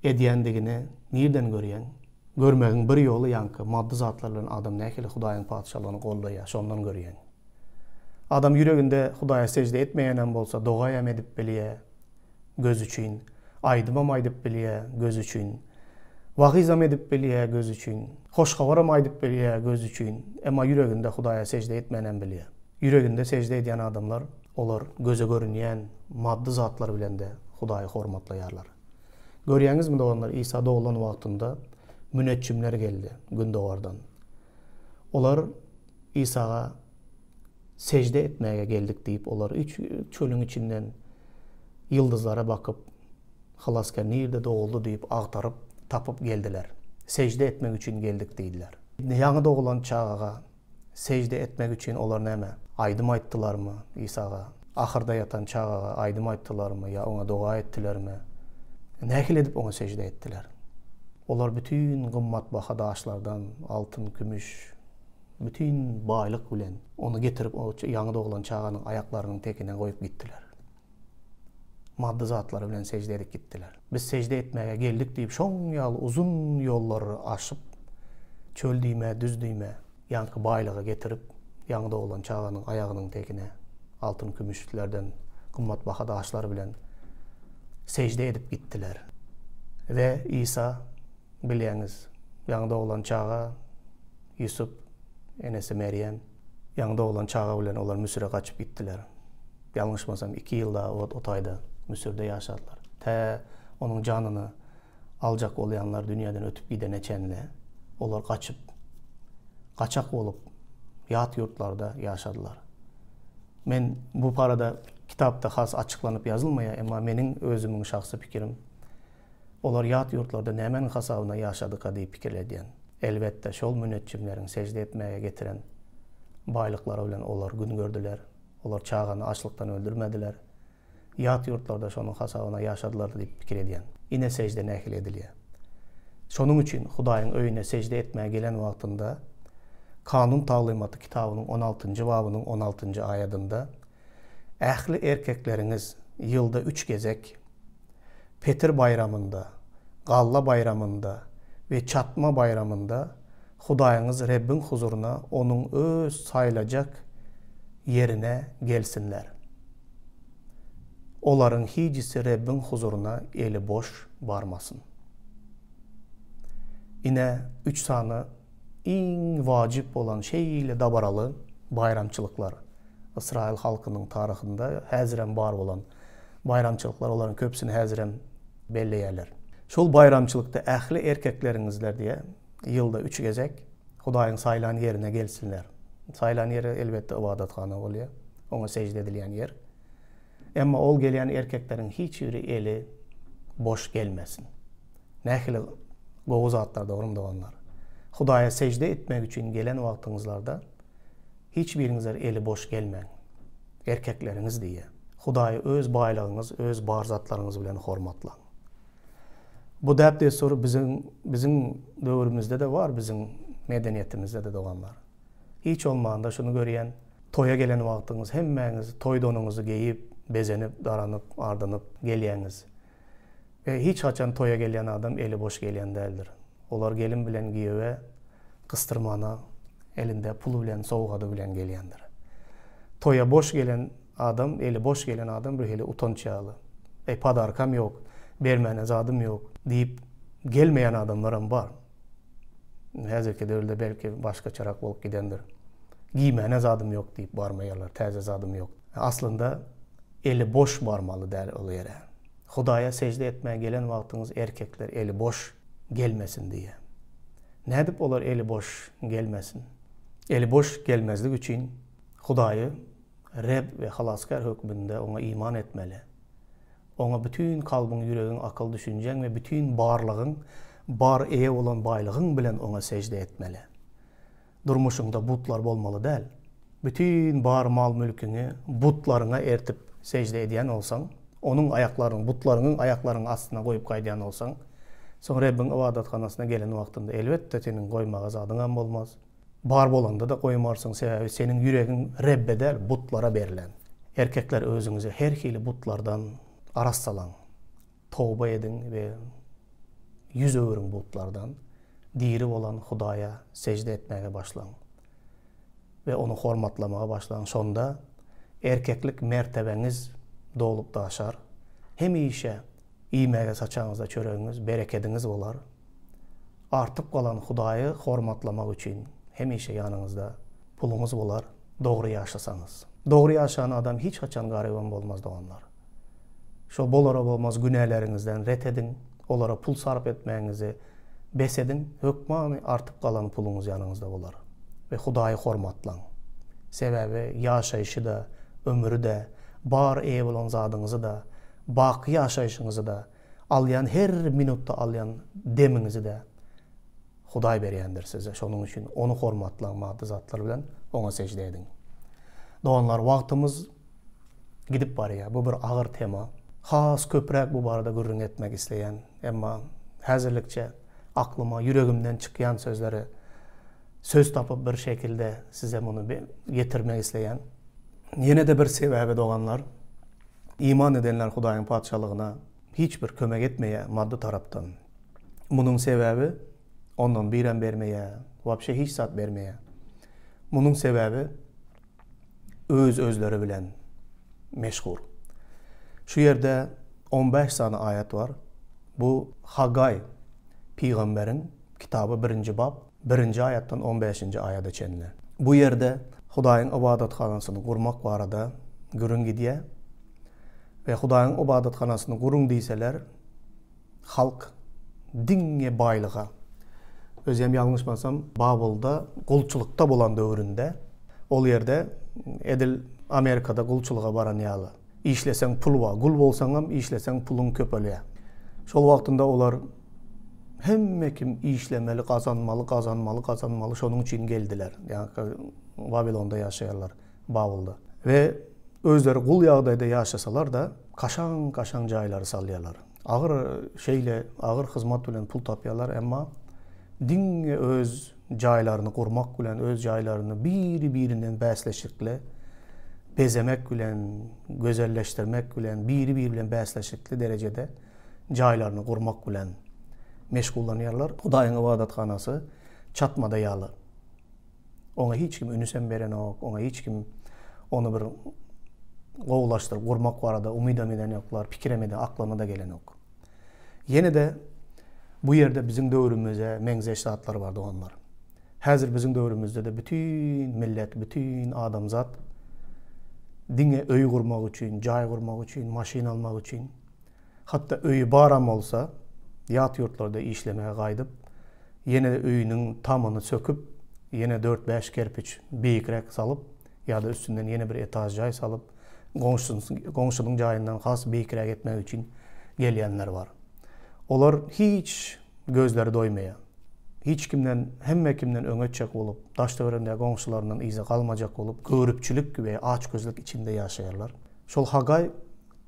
edýändigini nirden görýän? Görmegiň bir ýoly ýanky maddi zatlar bilen adam nähili Hudaýyň padşalygyny gollaýar, şondan görýän. Adam yüreginde Hudaýa secde etmeýänem bolsa, dogaýam edip bilýär göz üçin, aýdymam aýdyp bilýär göz üçin, wagizam edip bilýär göz üçin, hoşgawaram aýdyp bilýär göz üçin, emma yüreginde Hudaýa secde etmeýänem bilýär. Yüreginde secde edýän adamlar, olar göze görünýän maddi zatlar bilen de Hudaýy hormatlaýarlar. Görýäňizmi doganlar, İsa doğulan wagtynda müneccimler geldi gündogardan. Olar İsa'ga secde etmeye geldik deyip, olar çölün içinden yıldızlara bakıp, halasker nerede doğuldu deyip agtarıp tapıp geldiler. Secde etmek için geldik deydiler. Yaňy doğulan çağaga secde etmek için olar näme? Aýdym aýtdylarmy İsa'ga? Ahırda yatan çağaga aýdym aýtdylarmy ya ona doga etdilermi? Nähil edip ona secde etdiler? Olar bütün gymmat baha daşlardan, altın, kümüş, bütün baýlyk bilen onu getirip o yaňy doğulan çağanyň aýaklarynyň tekine goýup gitdiler. Maddi zatlar bilen secde edip gitdiler. Biz secde etmeye geldik deyip şoň ýaly uzun ýollary aşyp, çöl diýme, düz diýme, ýanky baýlygy getirip yaňy doğulan çağanyň aýagynyň tekine altın, kümüşlerden gymmat baha daşlar bilen secde edip gitdiler. Ve İsa bilýäňiz, yaňy doğulan çağa Yusuf, enesi Meryem, yaňy doğulan çağa bilen olar Müsir'e kaçıp gitdiler. Ýalňyşmasam 2 ýylda o taýda Müsir'de ýaşadylar. Onun janyny aljak bolýanlar dünýäden ötüp gidene çenle olar kaçak bolup ýat ýurtlarda ýaşadylar. Men bu parada kitapda has açıklanıp yazılmaya, emma meniň özümüň şahsy pikirim, olar ýat ýurtlarda nämeň hasabyna ýaşadyka diýip pikirledýän. Elbetde şol müneccimleriň secde etmeye getiren baýlyklary bilen olar gün gördüler. Olar çağany açlykdan öldürmediler. Ýat ýurtlarda şonuň hasabyna ýaşadylar diýip pikir edýän. Ine secde nähil edilýär. Şonuň üçin Hudaýyň öýüne secde etmeye gelen wagtynda Kanun Taglimaty kitabynyň 16-njy babynyň 16-njy aýatynda ähli erkekleriniz ýylda 3 gezek Petir bayramında, Galla bayramında ve Çatma bayramında Hudaýyňyz Rebbin huzuruna onun öz saýlajak yerine gelsinler. Olaryň hicisi Rebbin huzuruna eli boş barmasın. Ine 3 sany iň wajip bolan şeýle dabaraly bayramçylyklar. İsrail halkynyň taryhynda häzirem bar bolan bayramçylyklar, olaryň köpsini häzirem belleýärler. Şol bayramçylykda ähli erkekleriňizler diye ýylda 3 gezek Hudaýyň saýlan yerine gelsinler. Saýlan yeri elbetde ibadathana bolýar, oňa secde edilýän yer. Emma ol gelýän erkekleriň hiç biri eli boş gelmesin. Nähili gowy zatlar dogrum doganlar. Hudaýa secde etmek üçin gelen wagtyňyzlarda hiç biriňizler eli boş gelmeň. Erkekleriňiz diye. Hudaýy öz baýlygyňyz, öz bar zatlaryňyz bilen hormatlaň. Bu däpde soru biziň döwrümizde de var, biziň medeniýetimizde de doganlar. Hiç olmaganda şunu görýän, toya gelen wagtyňyz hemmäňiz toy donuňuzy giyip, bezenip, daranyp, ardanyp gelýäňiz. Hiç haçan toya gelýän adam eli boş gelýän däldir. Olar gelin bilen giýebe, kıstırmana, elinde pulu bilen, sowgady bilen gelýändir. Toya boş gelen adam, eli boş gelen adam bir hili utanç ýaly. Padarkam ýok, bermäne zadym ýok diýip gelmeýän adamlar bar. Häzirki döwürde belki başga çarak bolup gidendir. Giýmäne zadym ýok diýip barmaýarlar, täze zadym ýok. Aslında eli boş barmalı der o yere. Hudaya secde etmeye gelen vaktiniz erkekler eli boş gelmesin diye. Ne edip olar eli boş gelmesin? Eli boş gelmezlik için Hudayı Reb ve halaskar hükmünde ona iman etmeli. Ona bütün kalbin, yüreğin, akıl, düşüncen ve bütün barlığın, bar eye olan baylığın bilen ona secde etmeli. Durmuşunda butlar bolmalı değil. Bütün bar mal mülkünü butlarına ertip secde ediyen olsan, onun ayaklarının, butlarının ayaklarının astına koyup kaydayan olsan, sonra Rabbin ibadatxanasına gelen vaktinde elbette senin koymağa zadın olmaz. Bar bolanda da koymarsın, sebebi senin yüreğin Rabbe değil, butlara verilen. Erkekler özünüze her hili butlardan arassalan, tövbe edin ve yüz öğürün butlardan diri olan Hudaya secde etmeye başlayın. Ve onu hormatlamaya başlayın. Sonda erkeklik mertebeniz dolup daşar. Hem işe iymege saçağınızda çöreğiniz, bereketiniz olar. Artıp kalan Hudayı hormatlamak için hem işe yanınızda pulunuz olar. Doğru yaşasanız. Doğru yaşayan adam hiç açan gariban olmaz da onlar. Şu bolara olmaz günahlarınızdan ret edin. Olara pul sarf etmeyinizi besedin. Hükmanı artıp kalan pulunuz yanınızda olar. Ve Hudayı hormatlan. Sebebi yaşayışı da, ömrü de, bar ev olan zadınızı da, baki yaşayışınızı da, alayan her minutta alayan deminizi de Huday beriyendir size. Şunun için onu hormatlan maddi zatlar bilen ona secde edin. Doğanlar vaktimiz gidip var ya, bu bir ağır tema. Has köprek bu barada gürrün etmek isteyen, ama hazırlıkça aklıma, yüreğimden çıkan sözleri söz tapıp bir şekilde size bunu getirmek isteyen. Yine de bir sebebi doğanlar, iman edenler Hudayın padişalığına hiçbir kömek etmeye maddi taraftan. Bunun sebebi ondan biren vermeye, vapşe hiç sat vermeye. Bunun sebebi özleri bilen meşgul. Şu yerde 15 tane ayet var. Bu Hagay Peygamberin kitabı 1. bab 1. ayettan 15. ayete çenli. Bu yerde Hudayın ibadatxanasını kurmak barada gürün gidiye ve Hudayın ibadatxanasını kurun deyseler halk dinge baylığa. Özüm yanlışmasam Babıl'da kulçulukta bolan dövründe ol yerde edil Amerika'da kulçuluğa baran yalı. İşlesen pul var, gul bolsanam işlesen pulun köpölüye. Şol vaktında olar hem kim işlemeli, kazanmalı, şonun için geldiler. Yani Babilon'da yaşayarlar, Babıl'da. Ve özleri kul yağdayda yaşasalar da kaşan cayları sallayarlar. Ağır hizmet bilen pul tapyalar ama dinge öz caylarını kurmak bilen, öz caylarını birinden bəsləşikle bezemek bilen, gözelleştirmek bilen, biri bilen bəsləşikli derecede caylarını kurmak bilen meşgullanıyorlar. Hudayın ibadatxanası çatmada yalı. Ona hiç kim ünüsen veren yok, ona hiç kim onu bir qoğulaştırıp kurmak var da umidameden yoklar, pikiremeden, aklına da gelen yok. Yine de bu yerde bizim dövrümüze menzeştatlar vardı onlar. Hazır bizim dövrümüzde de bütün millet, bütün adamzat dine öy kurmak için, cay kurmak için, maşin almak için, hatta öyü baram olsa yat yurtlarda işlemeye kaydıp, yine öyünün tamını söküp, yine 4-5 kerpiç beyikrek salıp, ya da üstünden yine bir etaj cay salıp, komşunun cayından has beyikrek etmek için geleyenler var. Olar hiç gözleri doymaya, hiç kimden, hemme kimden öňeçek olup, taş döwründe goňşularyndan izi kalmajak olup, görüpçülük ve aç gözlük içinde yaşayarlar. Şol Hagay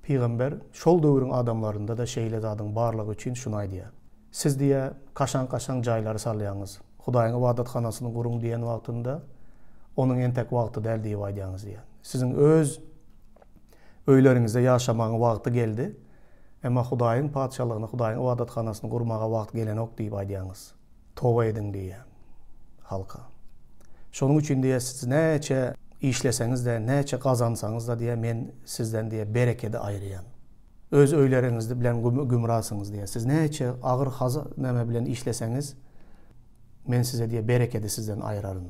Peygamber, şol döwrün adamlarında da şeýle zadyň barlygy üçin şunaý diýär. Siz diye kaşan cayları sallaýaňyz. Hudaýyň ibadatxanasyny kurun diýen wagtynda, onun entek wagty däl diýip aýdýaňyz diýär. Sizin öz öýleriňizde yaşamagyň wagty geldi. Ama Hudaýyň padişalygyny, Hudaýyň ibadatxanasyny kurmaga wagt gelenok diýip aýdýaňyz. Tövbe edin diye halka. Şonun için diye siz neçe işleseniz de, neçe kazansanız da diye men sizden diye bereketi ayırıyan. Öz öylerinizde bilen gümrahsınız diye. Siz neçe ağır neme bilen işleseniz men size diye bereketi sizden ayırarım.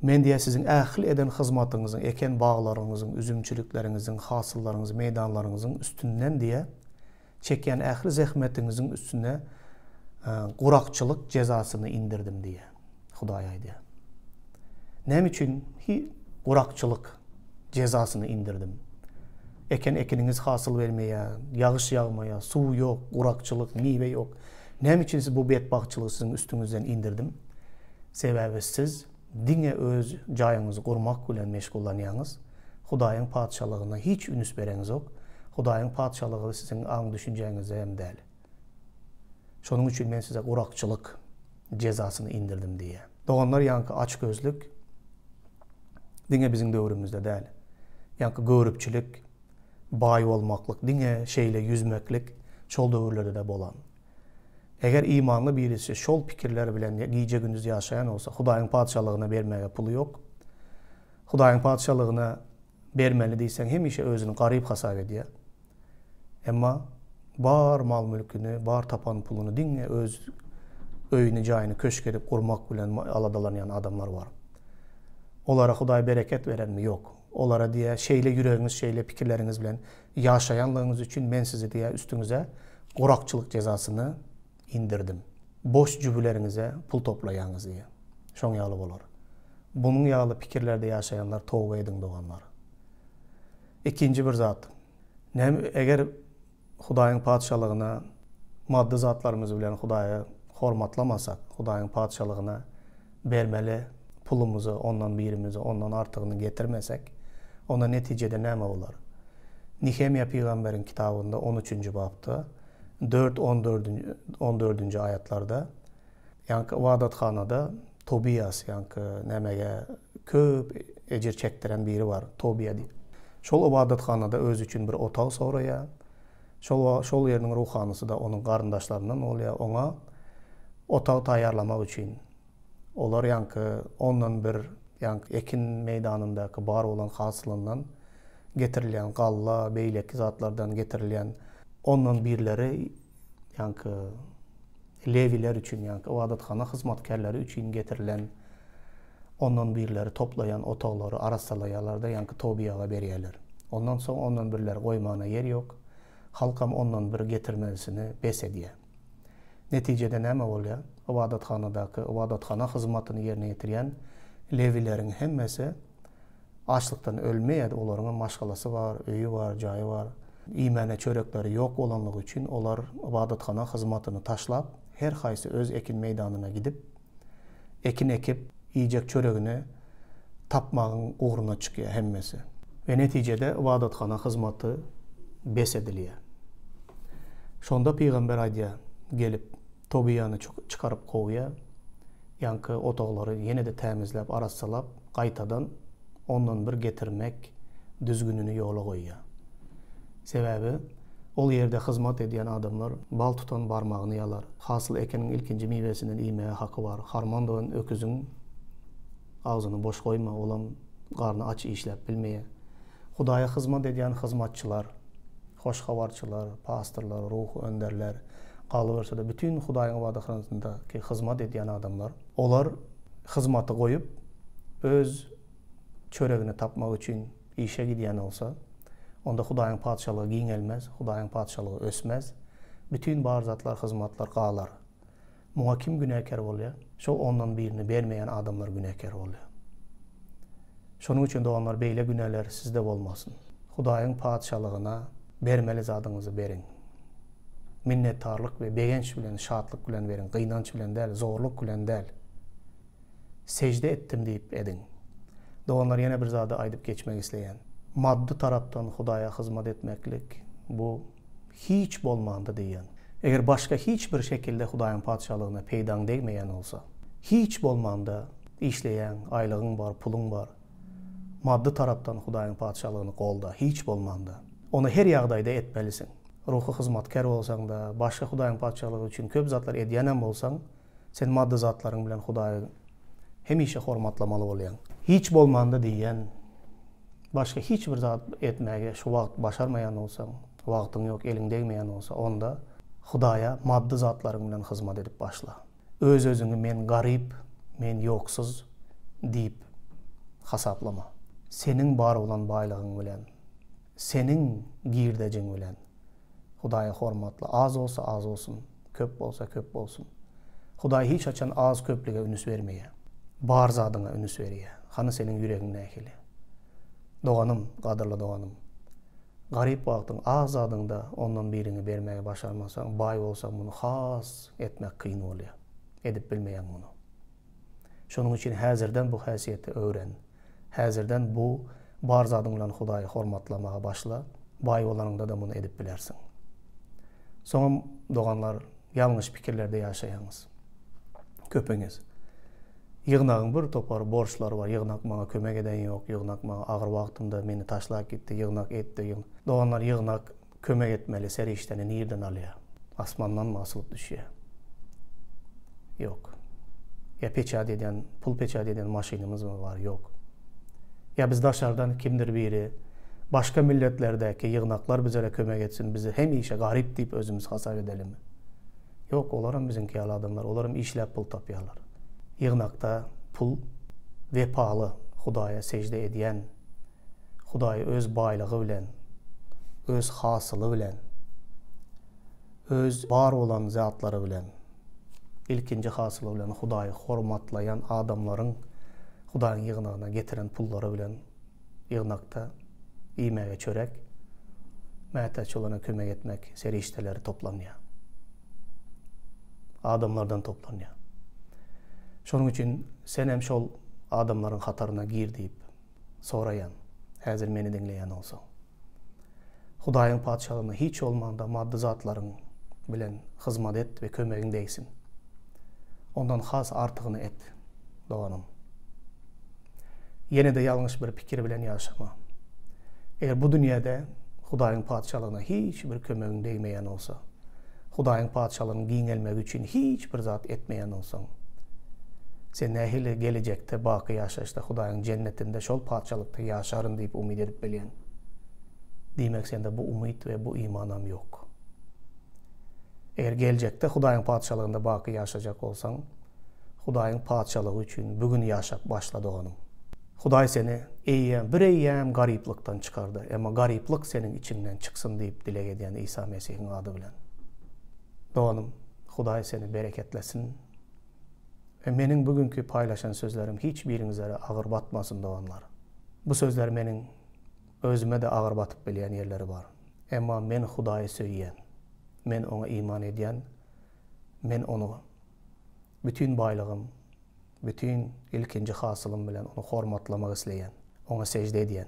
Men diye sizin ähli eden hizmatınızın, eken bağlarınızın, üzümçülüklerinizin, hasıllarınızın, meydanlarınızın üstünden diye çeken ähli zahmetinizin üstüne kurakçılık cezasını indirdim diye. Hudaya diye. Nem için kurakçılık cezasını indirdim. Ekeniniz hasıl vermeye, yağış yağmaya, su yok, kurakçılık, meyve yok. Nem için siz bu bedbahtçılığı sizin üstünüzden indirdim. Sebebi siz dine öz jayыңızı kurmak bilen meşgullanýaňyz. Hudaýyň padşalygyna hiç ünüs bereňiz yok. Hudaýyň padşalygy sizin aň düşünjeňize hem däl. Şonuň üçin men size kurakçılık cezasyny indirdim diye. Doganlar ýanky aç gözlük dine bizim döwrümizde däl. Ýanky görüpçilik, bay bolmaklyk, dine şeýle yüzmeklik şol döwürlerde de bolan. Eger imanlı birisi şol pikirler bilen gece gündüz yaşayan olsa, Hudaýyň padşalygyna bermege pulu yok. Hudaýyň padşalygyna bermeli diýsen hemişe özüni garyp hasap edýär. Emma bar mal mülkünü, bar tapan pulunu dinle öz öýüni jaýyny köşk edip kurmak bilen aladalanýan adamlar var. Olara Hudaý bereket berenmi? Yok. Olara diye şeýle yüregiňiz, şeýle pikirleriňiz bilen yaşayanlygyňyz üçin men sizi diye üstüňize kurakçılık cezasyny indirdim. Boş cübüleriňize pul toplaýaňyz diye. Şoň ýaly bolar. Bunun ýaly pikirlerde yaşayanlar towba ediň doganlar. İkinci bir zat. Eger Hudaýyň padşalygyna maddi zatlarymyz bilen Hudaýy hormatlamasak, Hudaýyň padşalygyna bermeli pulumuzu, ondan birimizi, ondan artygyny getirmesek, ona netijede näme bolar? Nehemia peýgamberiň kitabynda 13-nji babda 4-14 ayatlarda ýanky Wadathanada Tobias ýanky nämege köp ejir çekdiren biri var, Tobia diýip. Şol Wadathanada öz üçin bir otag soraýar. Şol ýerniň ruhanysy da onun garyndaşlaryndan bolýar. Oňa otag taýýarlamak üçin olar ýanky ondan bir ýanky ekin meýdanyndaky bar bolan hasylyndan getirilýän galla, beýleki zatlardan getirilýän ondan birleri ýanky leviler üçin ýanky Wadathana hyzmatkarlary üçin getirilen ondan birleri toplayan otaglary arasalaýarlarda ýanky Tobiýaga berýärler. Ondan soň ondan birler goýmana yer ýok. Halkam ondan bir getirmelisini bes edýär. Netijede näme bolýar? Wadathana hyzmatyny ýerine ýetirýän levileriň hemmesi açlykdan ölmeýär. Olaryň maşgalasy bar, öýü bar, jaýy bar. İmene çörekleri yok olanlygy üçin olar Wadathana hyzmatyny taşlap her haýsy öz ekin meýdanyna gidip ekin ekip iýjek çöregini tapmagyň uğruna çykýar hemmesi. Ve netijede Wadathana hyzmaty bes edilýär. Şonda peýgamber aýdýar, gelip Tobiýany çykaryp goýýar. Ýanky otaglary ýene de tämizlep, arassalap, gaýtadan ondan bir getirmek düzgününü ýola goýýar. Sebebi ol yerde hyzmat edýän adamlar bal tutan barmagyny ýalar. Hasyl ekeniň ilkinji miwesinden iýmege haky bar. Harman dogan öküzüň ağzyny boş goýma, olam garny aç işläp bilmeýär. Hudaýa hyzmat edýän hyzmatçylar, hoş habarçylar, pastorlar, ruh önderler, galyberse de bütün Hudaýyň wadahanyndaky hyzmat edýän adamlar, olar hyzmaty goýup öz çöregini tapmak üçin işe gidýän bolsa, onda Hudaýyň padşalygy giňelmez, Hudaýyň padşalygy ösmez. Bütün bar zatlar, hyzmatlar galar. Muňa kim günäkär bolýar? Şol ondan birini bermeýän adamlar günäkär bolýar. Şonuň üçin doganlar beýle günäler sizde bolmasyn. Hudaýyň padşalygyna bermeli zadyňyzy beriň. Minnetdarlyk we begenç bilen, şatlyk bilen beriň, gynanç bilen däl, zorluk bilen däl. Secde etdim diýip ediň. Doganlar ýene bir zady aýdyp geçmek isleýän. Maddi tarapdan Hudaýa hyzmat etmeklik bu hiç bolmandy diýen. Eger başka hiç bir şekilde Hudaýyň padşalygyna peýdaň degmeýän bolsa, hiç bolmanda işleýän, aýlygyň bar, puluň bar. Maddi tarapdan Hudaýyň padşalygyny golda hiç bolmanda. Onu her ýagdaýda etmelisin. Ruhy hyzmatkar bolsaň da, başka Hudaýyň padşalygy üçin köp zatlar edýän bolsaň, sen maddi zatlaryň bilen Hudaýy hemişe hormatlamaly bolýan. Hiç bolmanda diýen başka hiç bir zat etmege şu wagt başarmayan olsa, wagtyň yok, eliň degmeýän olsa, onda Hudaýa maddi zatlaryň bilen hyzmat edip başla. Öz özüňi men garyp, men ýoksuz diýip hasaplama. Senin bar olan baylığın bilen, senin girdecin bilen Hudaýa hormatla. Az olsa az olsun, köp bolsa köp bolsun. Hudaý hiç açan az köplüge ünüs vermeye. Bar zadyňa ünüs berýär. Hany senin yüregiň nähili. Doganım, gadyrly doganım. Garip wagtyň az zadyňda ondan birini bermäge başarmasaň, baý bolsaň muny has etmek kyn bolýar. Edip bilmeýän muny. Şonuň üçin häzirden bu häsiýetdi öwren. Häzirden bu bar zadyň bilen Hudaýy hormatlamaga başla. Baý bolanyňda da muny edip bilersiň. Soňam doganlar, ýalňyş pikirlerde ýaşaýaňyz. Köpeňiz. Ýygnagyň bir topar borçlary bar. Ýygnak maňa kömek eden ýok. Ýygnak maňa agyr wagtymda meni taşlap gitdi. Ýygnak etdi. Doganlar ýygnak kömek etmeli, serişdeni nirden alýar? Asmandan mı asılıp düşýär? Yok. Ya peçat eden, pul peçat eden maşinimiz mi var? Yok. Ya biz daşardan kimdir biri, başka milletlerdeki ýygnaklar bizlere kömek etsin, bizi hem işe garip deyip özümüz hasap edelim mi? Yok, olaram bizimki adamlar, olaram işlep pul tapýarlar. Ýygnakda pul vepalı, Hudaýa secde edýän, Hudaýy öz baýlygy bilen, öz hasyly bilen, öz bar olan zatlary bilen, ilkinji hasyly bilen Hudaýy hormatlayan adamlaryň Hudaýyň ýygnagyna getiren pullary bilen ýygnakda iýmege çörek, mätäç olana kömek etmek serişdeleri toplanýar. Adamlardan toplanýar. Şonuň üçin sen hem şol adamlaryň hataryna gir diýip soraýan, häzir meni dinleýän bolsaň. Hudaýyň padşalygyna hiç olmanda maddi zatlaryň bilen hyzmat et ve kömegiň değsin. Ondan has artıgyny et, doganım. Yine de ýalňyş bir pikir bilen ýaşama. Eger bu dünýäde Hudaýyň padşalygyna hiç bir kömegiň değmeýän bolsa, Hudaýyň padşalygyny giňelmek üçin hiç bir zat etmeýän bolsaň, sen nähili gelecekde baky ýaşaşda Hudaýyň cennetinde şol padşalykda ýaşaryn diýip umyd edip bilýän. Diýmek sende bu umyt we bu imanam ýok. Eger gelecekde Hudaýyň padşalygynda baky ýaşajak bolsaň, Hudaýyň padşalygy üçin bugün ýaşap başla doganım. Hudaý seni eýýäm gariplikdan çykardy, emma gariplik senin içinden çıksın diýip dilek edýän İsa Mesihiň ady bilen. Doganım, Hudaý seni bereketlesin. Ve menin bugünkü paylaşan sözlerim hiç biriňizlere agyr batmasın doganlar. Bu sözler menin özüme de agyr batyp bilýän ýerleri bar. Emma men Hudaýy söýýän, men ona iman edýän, men onu bütün baylygym, bütün ilkinji hasylym bilen onu hormatlamak isleýän, ona secde edýän,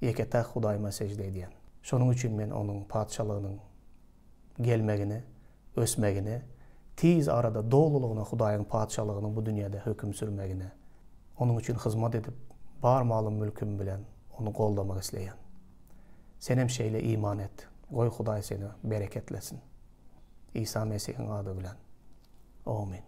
ýeketäk Hudaýyma secde edýän. Şonuň üçin men onuň padşalygynyň gelmegini, ösmegini, tiz arada doluluğuna Hudaýyň padşalygynyň bu dünýäde höküm sürmegini, onun üçin hyzmat edip bar malym mülküm bilen onu goldamak isleýän. Sen hem şeýle iman et. Goý Hudaý seni bereketlesin. İsa Mesihiň ady bilen. Amin.